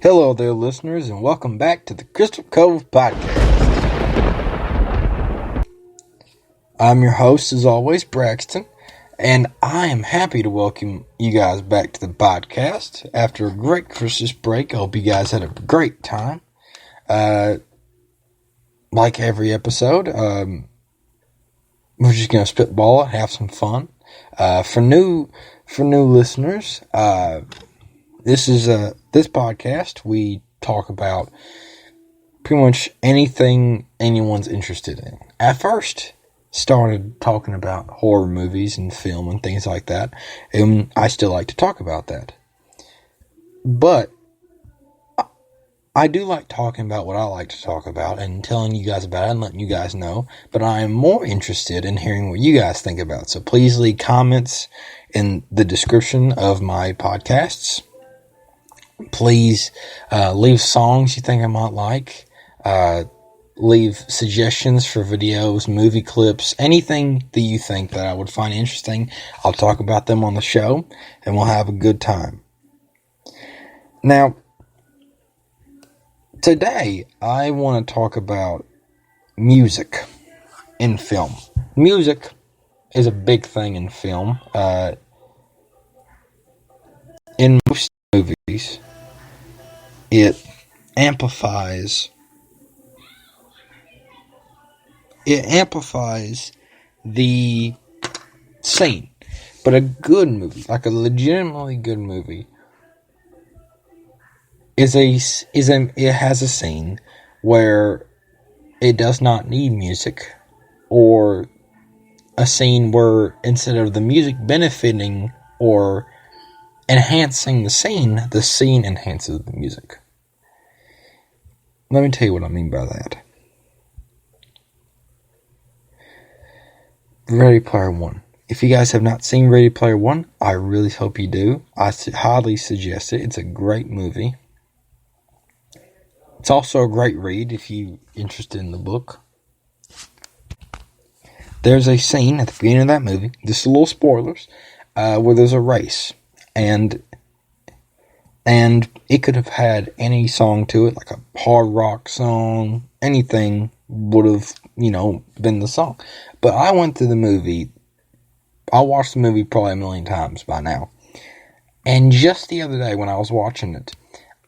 Hello there, listeners, and welcome back to the Crystal Cove Podcast. I'm your host, as always, Braxton, and I am happy to welcome you guys back to the podcast. After a great Christmas break, I hope you guys had a great time. Like every episode, we're just going to spitball it, have some fun. For new listeners, this podcast, we talk about pretty much anything anyone's interested in. At first, started talking about horror movies and film and things like that, and I still like to talk about that. But I do like talking about what I like to talk about and telling you guys about it and letting you guys know, but I am more interested in hearing what you guys think about it. So please leave comments in the description of my podcasts. Please leave songs you think I might like. Leave suggestions for videos, movie clips, anything that you think that I would find interesting. I'll talk about them on the show, and we'll have a good time. Now, today I want to talk about music in film. Music is a big thing in film. In most movies, it amplifies the scene. But a good movie, like a legitimately good movie, it has a scene where it does not need music, or a scene where instead of the music benefiting or enhancing the scene enhances the music. Let me tell you what I mean by that. Ready Player One. If you guys have not seen Ready Player One, I really hope you do. I highly suggest it. It's a great movie. It's also a great read if you're interested in the book. There's a scene at the beginning of that movie, just a little spoilers, where there's a race. And it could have had any song to it, like a hard rock song, anything would have, been the song. But I went through the movie, I watched the movie probably a million times by now. And just the other day when I was watching it,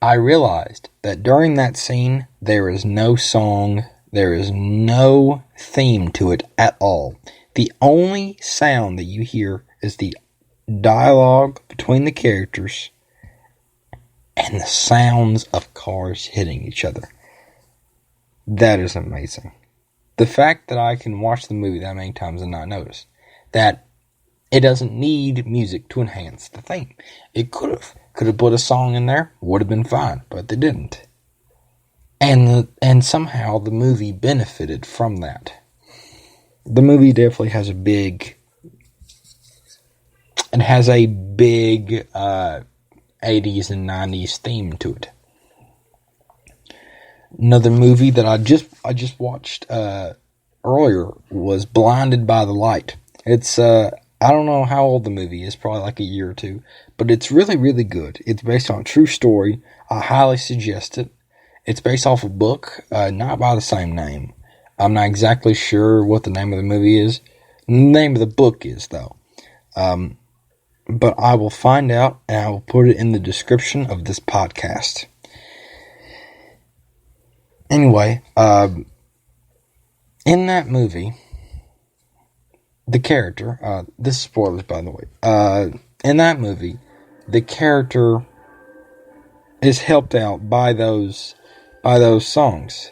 I realized that during that scene, there is no song, there is no theme to it at all. The only sound that you hear is the dialogue between the characters and the sounds of cars hitting each other. That is amazing. The fact that I can watch the movie that many times and not notice that it doesn't need music to enhance the theme. It could have put a song in there, would have been fine, but they didn't. And somehow the movie benefited from that. The movie definitely has a big 80s and 90s theme to it. Another movie that I just watched earlier was Blinded by the Light. It's I don't know how old the movie is, probably like a year or two, but it's really, really good. It's based on a true story. I highly suggest it. It's based off a book, not by the same name. I'm not exactly sure what the name of the movie is. The name of the book is, though. But I will find out, and I will put it in the description of this podcast. Anyway, in that movie, the character, this is spoilers by the way, in that movie, the character is helped out by those songs.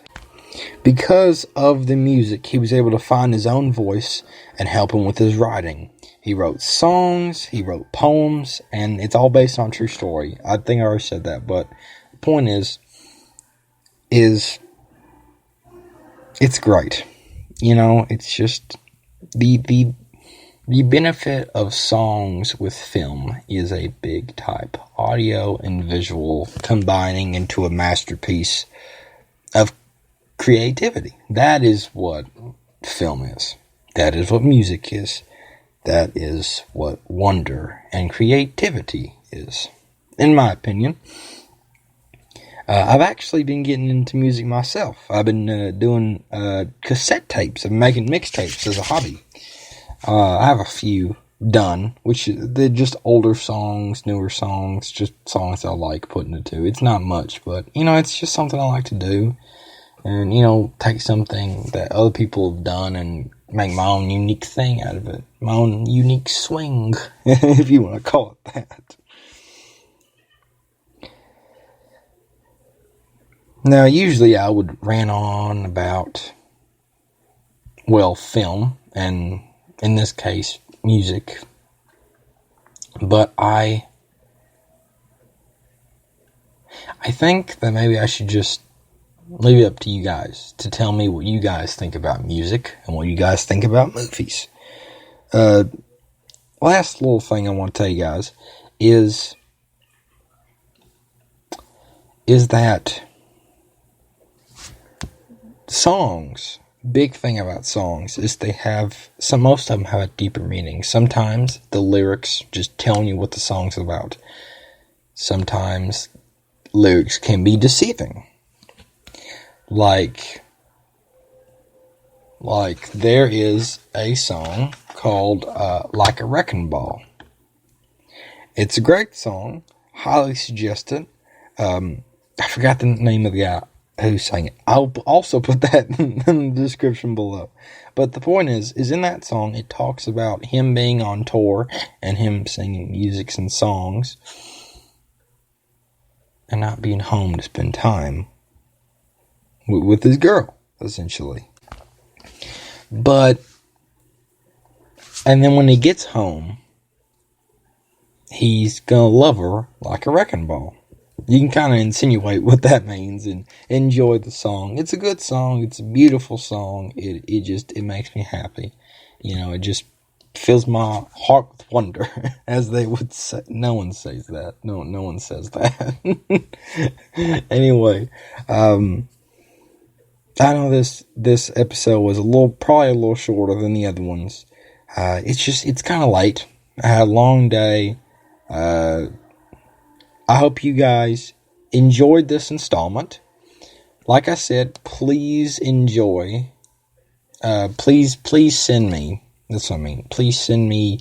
Because of the music, he was able to find his own voice and help him with his writing. He wrote songs, he wrote poems, and it's all based on true story. I think I already said that, but the point is it's great. It's just the benefit of songs with film is a big type. Audio and visual combining into a masterpiece of creativity. That is what film is. That is what music is. That is what wonder and creativity is, in my opinion. I've actually been getting into music myself. I've been doing cassette tapes and making mixtapes as a hobby. I have a few done, which they're just older songs, newer songs, just songs I like putting it to. It's not much, but, it's just something I like to do. And, take something that other people have done and make my own unique thing out of it. My own unique swing, if you want to call it that. Now, usually I would rant on about, film, and in this case, music. But I think that maybe I should just leave it up to you guys to tell me what you guys think about music and what you guys think about movies. Last little thing I want to tell you guys is that songs, big thing about songs is most of them have a deeper meaning. Sometimes the lyrics just telling you what the song's about. Sometimes lyrics can be deceiving. Like there is a song called Like a Wrecking Ball. It's a great song, highly suggested. I forgot the name of the guy who sang it. I'll also put that in the description below. But the point is in that song, it talks about him being on tour and him singing music and songs and not being home to spend time with his girl, essentially. And then when he gets home, he's gonna love her like a wrecking ball. You can kind of insinuate what that means and enjoy the song. It's a good song. It's a beautiful song. It makes me happy. It just fills my heart with wonder, as they would say. No one says that. No one says that. Anyway, I know this episode was probably a little shorter than the other ones. It's kind of late. I had a long day. I hope you guys enjoyed this installment. Like I said, please enjoy. Please send me. That's what I mean. Please send me.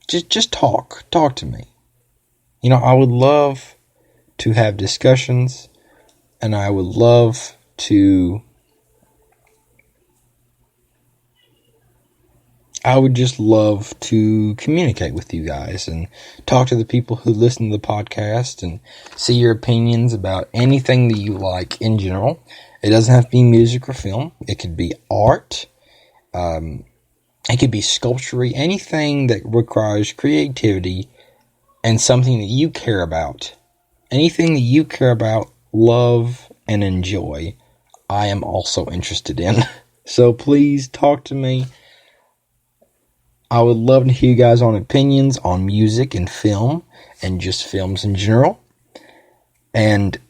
Just talk to me. I would love to have discussions, and I would love to. I would just love to communicate with you guys and talk to the people who listen to the podcast and see your opinions about anything that you like in general. It doesn't have to be music or film. It could be art. It could be sculpture. Anything that requires creativity and something that you care about. Anything that you care about, love, and enjoy, I am also interested in. So please talk to me. I would love to hear you guys on opinions on music and film and just films in general. And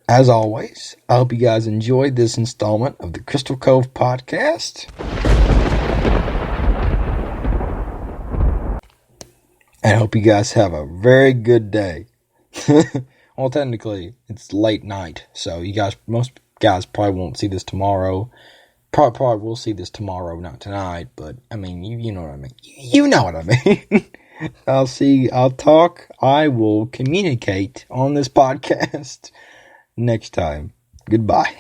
as always, I hope you guys enjoyed this installment of the Crystal Cove Podcast. And I hope you guys have a very good day. Well, technically, it's late night, so most guys probably won't see this tomorrow. Probably will see this tomorrow, not tonight, but, I mean, you know what I mean. You know what I mean. I will communicate on this podcast next time. Goodbye.